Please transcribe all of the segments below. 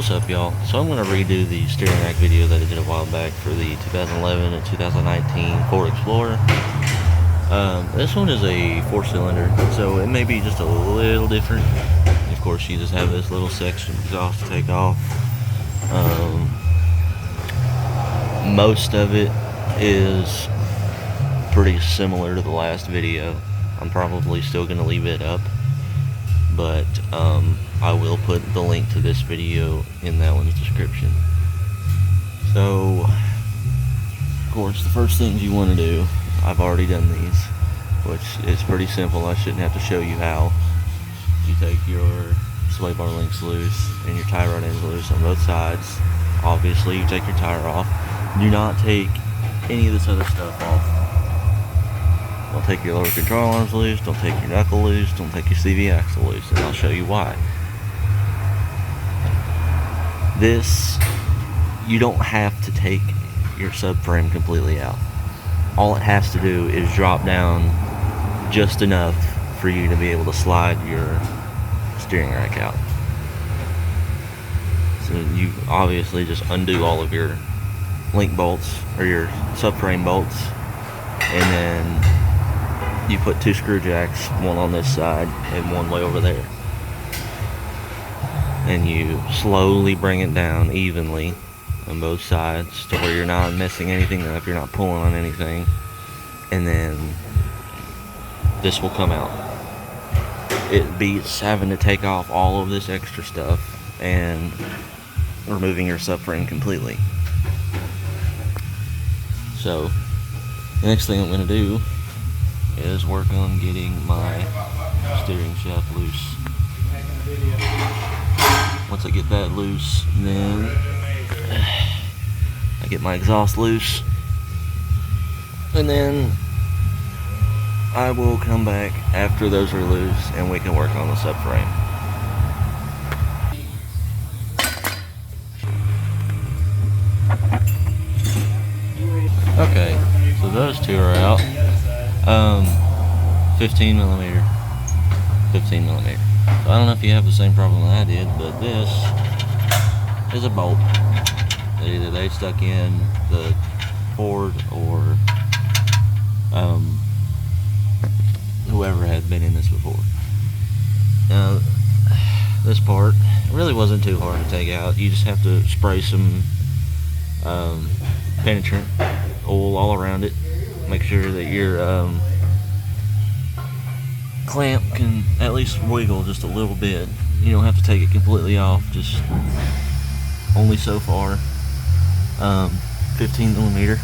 What's up, y'all? So I'm going to redo the steering rack video that I did a while back for the 2011 and 2019 Ford Explorer. This one is a 4-cylinder, so it may be just a little different. Of course, you just have this little section exhaust to take off. Most of it is pretty similar to the last video. I'm probably still going to leave it up, but I will put the link to this video in that one's description. So, of course, the first things you want to do, I've already done these, which is pretty simple. I shouldn't have to show you how. You take your sway bar links loose and your tie rod ends loose on both sides. Obviously, you take your tire off. Do not take any of this other stuff off. Don't take your lower control arms loose, don't take your knuckle loose, don't take your CV axle loose, and I'll show you why. This, you don't have to take your subframe completely out. All it has to do is drop down just enough for you to be able to slide your steering rack out. So you obviously just undo all of your link bolts, or your subframe bolts, and then you put 2 screw jacks, one on this side and one way over there, and you slowly bring it down evenly on both sides to where you're not messing anything up, you're not pulling on anything, and then this will come out. It beats having to take off all of this extra stuff and removing your subframe completely. So the next thing I'm going to do is work on getting my steering shaft loose. Once I get that loose, then I get my exhaust loose, and then I will come back after those are loose and we can work on the subframe. Okay, so those two are out. 15 millimeter. So I don't know if you have the same problem that I did, but this is a bolt. Either they stuck in the Ford or whoever had been in this before. Now, this part really wasn't too hard to take out. You just have to spray some penetrant oil all around it. Make sure that your clamp can at least wiggle just a little bit. You don't have to take it completely off, just only so far. 15 millimeter,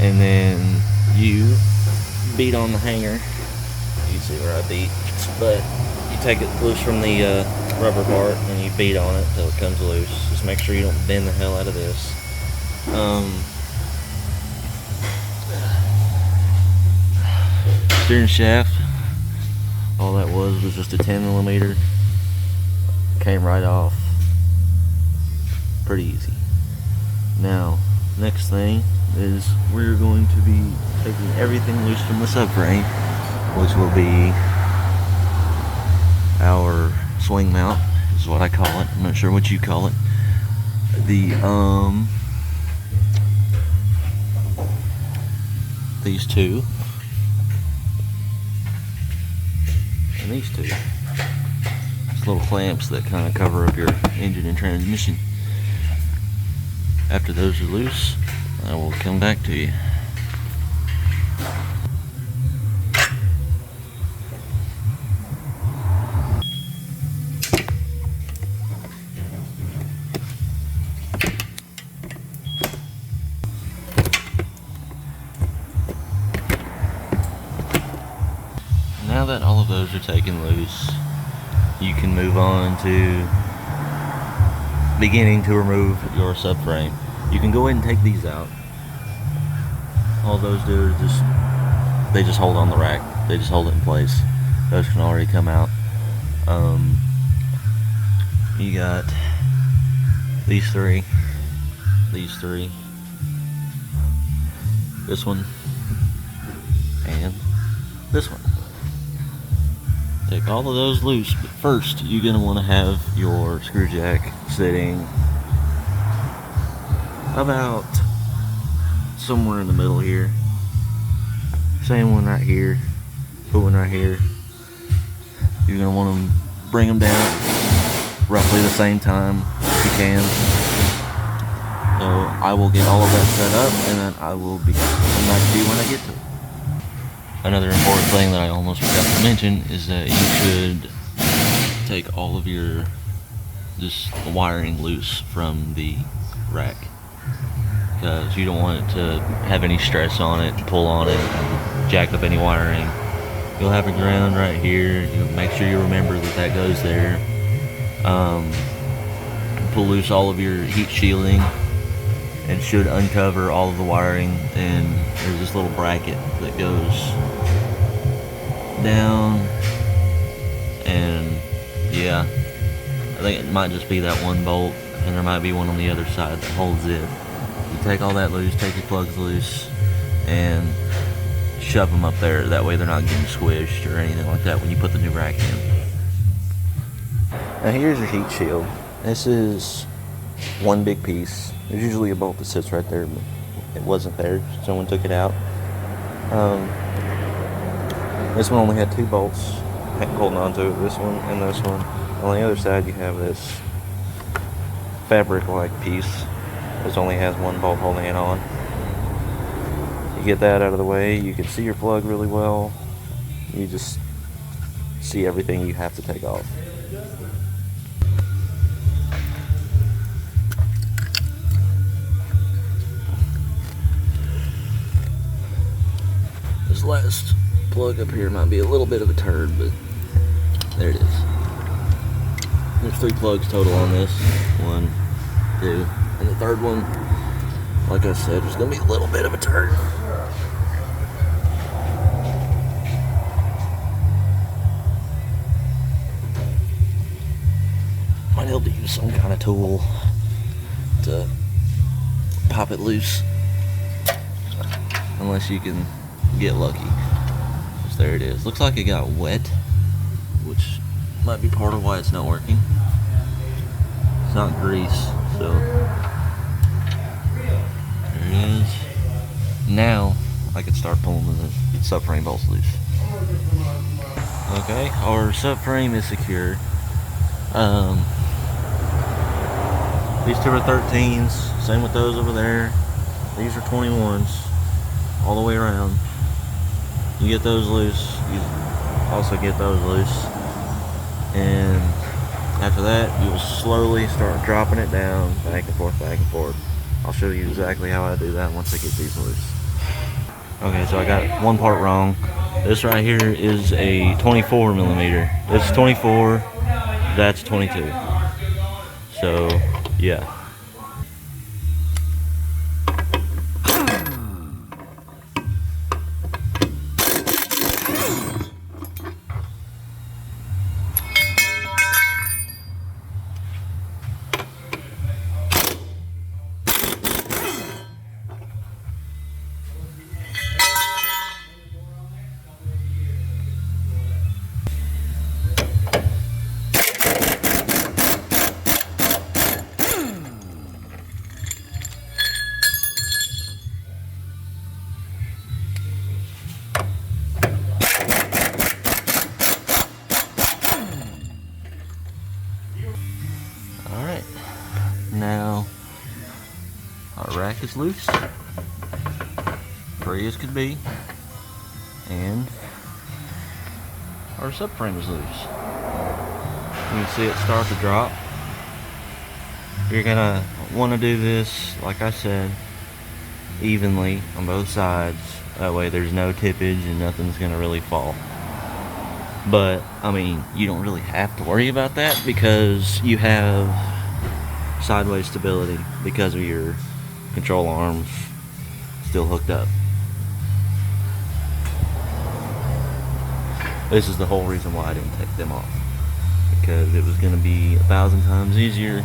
and then you beat on the hanger. You can see where I beat, but you take it loose from the rubber part and you beat on it till it comes loose. Just make sure you don't bend the hell out of this. Steering shaft, all that was just a 10 millimeter. Came right off. Pretty easy. Now, next thing is we're going to be taking everything loose from the subframe, which will be our swing mount, is what I call it. I'm not sure what you call it. These two, and these two. It's little clamps that kind of cover up your engine and transmission. After those are loose, I will come back to you. Now that all of those are taken loose, you can move on to beginning to remove your subframe. You can go ahead and take these out. All those do is they just hold on the rack. They just hold it in place. Those can already come out. You got these three, this one, and this one. take all of those loose, but first you're going to want to have your screw jack sitting about somewhere in the middle here. Same one right here, put one right here. You're going to want to bring them down roughly the same time if you can. So I will get all of that set up, and then I will come back to you when I get to it. Another important thing that I almost forgot to mention is that you should take all of your just wiring loose from the rack, because you don't want it to have any stress on it, pull on it, jack up any wiring. You'll have a ground right here. You make sure you remember that goes there. Pull loose all of your heat shielding and should uncover all of the wiring. And there's this little bracket that goes down, and yeah, I think it might just be that one bolt, and there might be one on the other side that holds it. You take all that loose, take your plugs loose, and shove them up there. That way they're not getting squished or anything like that when you put the new rack in. Now here's your heat shield. This is one big piece. There's usually a bolt that sits right there, but it wasn't there. Someone took it out. This one only had 2 bolts holding on to it, this one and this one. On the other side you have this fabric-like piece. This only has 1 bolt holding it on. You get that out of the way, you can see your plug really well. You just see everything you have to take off. This last plug up here might be a little bit of a turd, but there it is. There's 3 plugs total on this. 1, 2, and the third one, like I said, is going to be a little bit of a turd. Might help to use some kind of tool to pop it loose, unless you can get lucky. So there it is. Looks like it got wet, which might be part of why it's not working. It's not grease, so there it is. Now I can start pulling the subframe bolts loose. Okay, our subframe is secure. These 2 are 13s, same with those over there. These are 21s, all the way around. You get those loose, you also get those loose. And after that, you will slowly start dropping it down, back and forth, back and forth. I'll show you exactly how I do that once I get these loose. Okay, so I got one part wrong. This right here is a 24 millimeter. This is 24, that's 22. So, yeah. Alright, now our rack is loose, free as could be, and our subframe is loose. You can see it start to drop. You're gonna want to do this, like I said, evenly on both sides. That way there's no tippage and nothing's gonna really fall. But, I mean, you don't really have to worry about that because you have sideways stability because of your control arms still hooked up. This is the whole reason why I didn't take them off, because it was going to be 1,000 times easier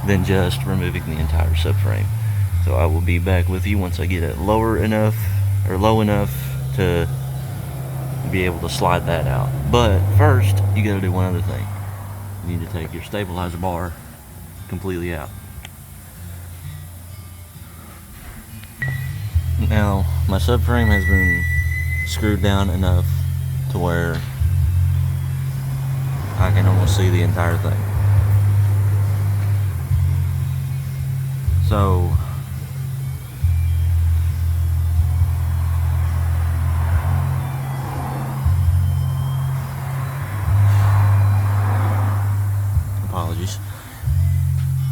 than just removing the entire subframe. So I will be back with you once I get it low enough to be able to slide that out. But first, you gotta do one other thing. You need to take your stabilizer bar completely out. Now, my subframe has been screwed down enough to where I can almost see the entire thing. So, apologies.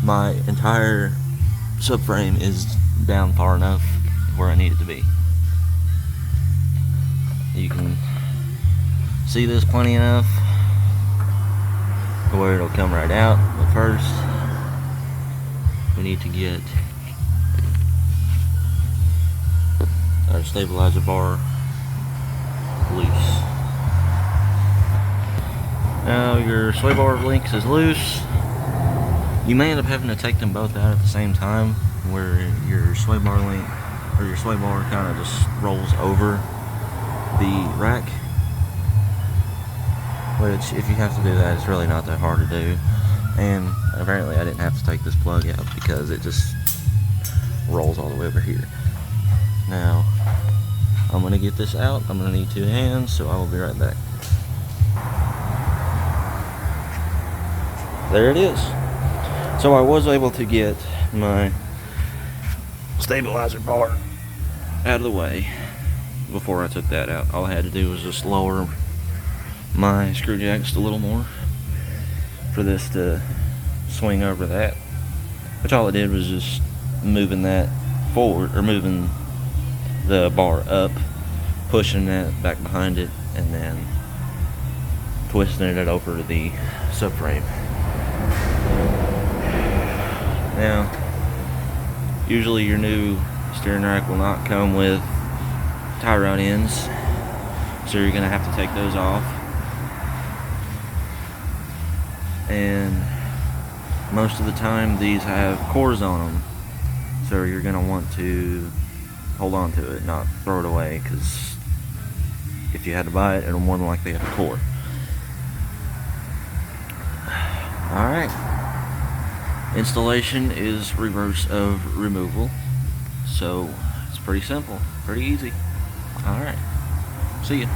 My entire subframe is down far enough where I need it to be. You can see this plenty enough where it'll come right out, but first we need to get our stabilizer bar loose. Now your sway bar links is loose. You may end up having to take them both out at the same time, where your sway bar link or your sway bar kind of just rolls over the rack. Which, if you have to do that, it's really not that hard to do. And apparently I didn't have to take this plug out because it just rolls all the way over here. Now, I'm going to get this out. I'm going to need 2 hands, so I will be right back. There it is. So I was able to get my stabilizer bar out of the way before I took that out. All I had to do was just lower my screw jack just a little more for this to swing over that, which all it did was just moving that forward, or moving the bar up, pushing that back behind it, and then twisting it over to the subframe. Now, usually your new steering rack will not come with tie rod ends, so you're going to have to take those off. And most of the time these have cores on them, so you're going to want to hold on to it, not throw it away, because if you had to buy it, it'll more than likely have a core. Alright, installation is reverse of removal, so it's pretty simple, pretty easy. Alright, see ya.